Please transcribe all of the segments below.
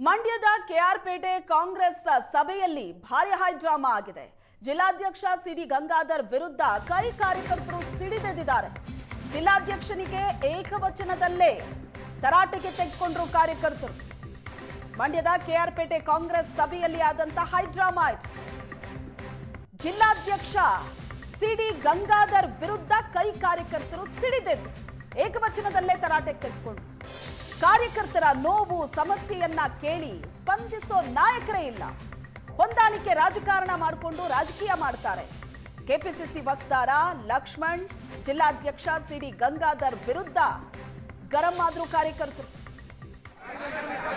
ಮಂಡ್ಯದ ಕೆಆರ್ಪೇಟೆ ಕಾಂಗ್ರೆಸ್ ಸಭೆಯಲ್ಲಿ ಭಾರಿ ಹೈ ಡ್ರಾಮಾ ಆಗಿದೆ. ಜಿಲ್ಲಾಧ್ಯಕ್ಷ ಸಿಡಿ ಗಂಗಾಧರ್ ವಿರುದ್ಧ ಕೈ ಕಾರ್ಯಕರ್ತರು ಸಿಡಿದೆದ್ದಿದ್ದಾರೆ. ಜಿಲ್ಲಾಧ್ಯಕ್ಷನಿಗೆ ಏಕವಚನದಲ್ಲೇ ತರಾಟೆಗೆ ತೆಗೆದುಕೊಂಡರು ಕಾರ್ಯಕರ್ತರು. ಮಂಡ್ಯದ ಕೆಆರ್ಪೇಟೆ ಕಾಂಗ್ರೆಸ್ ಸಭೆಯಲ್ಲಿ ಆದಂತ ಹೈ ಡ್ರಾಮಾ ಆಯಿತು. ಜಿಲ್ಲಾಧ್ಯಕ್ಷ ಸಿಡಿ ಗಂಗಾಧರ್ ವಿರುದ್ಧ ಕೈ ಕಾರ್ಯಕರ್ತರು ಸಿಡಿದೆದ್ದು ಏಕವಚನದಲ್ಲೇ ತರಾಟೆಗೆ ತೆಗೆದುಕೊಂಡ್ರು. ಕಾರ್ಯಕರ್ತರ ನೋವು ಸಮಸ್ಯೆಯನ್ನ ಕೇಳಿ ಸ್ಪಂದಿಸೋ ನಾಯಕರೇ ಇಲ್ಲ. ಹೊಂದಾಣಿಕೆ ರಾಜಕಾರಣ ಮಾಡಿಕೊಂಡು ರಾಜಕೀಯ ಮಾಡ್ತಾರೆ. ಕೆಪಿಸಿಸಿ ವಕ್ತಾರ ಲಕ್ಷ್ಮಣ್ ಜಿಲ್ಲಾಧ್ಯಕ್ಷ ಸಿಡಿ ಗಂಗಾಧರ್ ವಿರುದ್ಧ ಗರಂ ಆದ್ರು ಕಾರ್ಯಕರ್ತರು.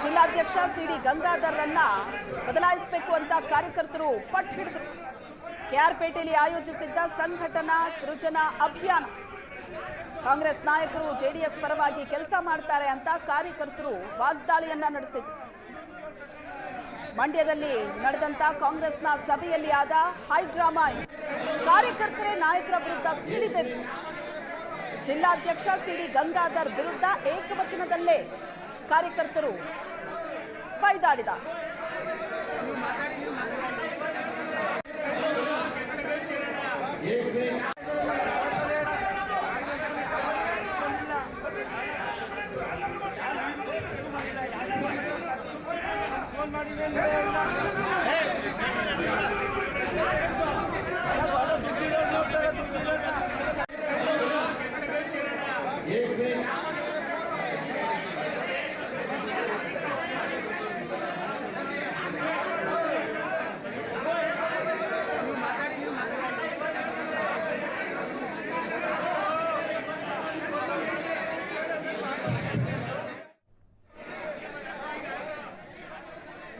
ಜಿಲ್ಲಾಧ್ಯಕ್ಷ ಸಿಡಿ ಗಂಗಾಧರ್ರನ್ನ ಬದಲಾಯಿಸಬೇಕು ಅಂತ ಕಾರ್ಯಕರ್ತರು ಪಟ್ಟು ಹಿಡಿದ್ರು. ಕೆಆರ್ಪೇಟೆಯಲ್ಲಿ ಆಯೋಜಿಸಿದ್ದ ಸಂಘಟನಾ ಸೃಜನಾ ಅಭಿಯಾನ. ಕಾಂಗ್ರೆಸ್ ನಾಯಕರು ಜೆಡಿಎಸ್ ಪರವಾಗಿ ಕೆಲಸ ಮಾಡ್ತಾರೆ ಅಂತ ಕಾರ್ಯಕರ್ತರು ವಾಗ್ದಾಳಿಯನ್ನ ನಡೆಸಿದ್ರು. ಮಂಡ್ಯದಲ್ಲಿ ನಡೆದಂತ ಕಾಂಗ್ರೆಸ್ನ ಸಭೆಯಲ್ಲಿ ಆದ ಹೈ ಡ್ರಾಮಾ ಇದು. ಕಾರ್ಯಕರ್ತರೇ ನಾಯಕರ ವಿರುದ್ಧ ಸಿಡಿದೆದ್ದು ಜಿಲ್ಲಾಧ್ಯಕ್ಷ ಸಿಡಿ ಗಂಗಾಧರ್ ವಿರುದ್ಧ ಏಕವಚನದಲ್ಲೇ ಕಾರ್ಯಕರ್ತರು ಬೈದಾಡಿದ.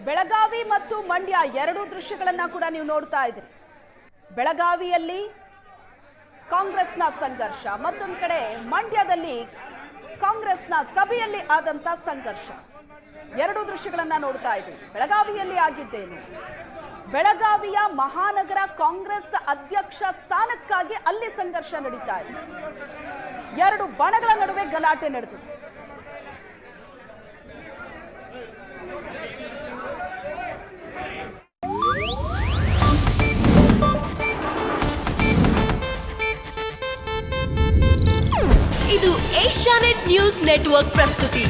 ಬೆಳಗಾವಿ ಮತ್ತು ಮಂಡ್ಯ ಎರಡೂ ದೃಶ್ಯಗಳನ್ನ ಕೂಡ ನೀವು ನೋಡ್ತಾ ಇದ್ದೀರಿ. ಬೆಳಗಾವಿಯಲ್ಲಿ ಕಾಂಗ್ರೆಸ್ನ ಸಂಘರ್ಷ, ಮತ್ತೊಂದು ಕಡೆ ಮಂಡ್ಯದಲ್ಲಿ ಕಾಂಗ್ರೆಸ್ನ ಸಭೆಯಲ್ಲಿ ಆದಂತ ಸಂಘರ್ಷ. ಎರಡೂ ದೃಶ್ಯಗಳನ್ನ ನೋಡ್ತಾ ಇದ್ದೀರಿ. ಬೆಳಗಾವಿಯಲ್ಲಿ ಆಗಿದ್ದೇನು? ಬೆಳಗಾವಿಯ ಮಹಾನಗರ ಕಾಂಗ್ರೆಸ್ ಅಧ್ಯಕ್ಷ ಸ್ಥಾನಕ್ಕಾಗಿ ಅಲ್ಲಿ ಸಂಘರ್ಷ ನಡೀತಾ ಇದೆ. ಎರಡು ಬಣಗಳ ನಡುವೆ ಗಲಾಟೆ ನಡೆದಿದೆ. ಇದು ಏಷ್ಯಾನೆಟ್ ನ್ಯೂಸ್ ನೆಟ್ವರ್ಕ್ ಪ್ರಸ್ತುತಿ.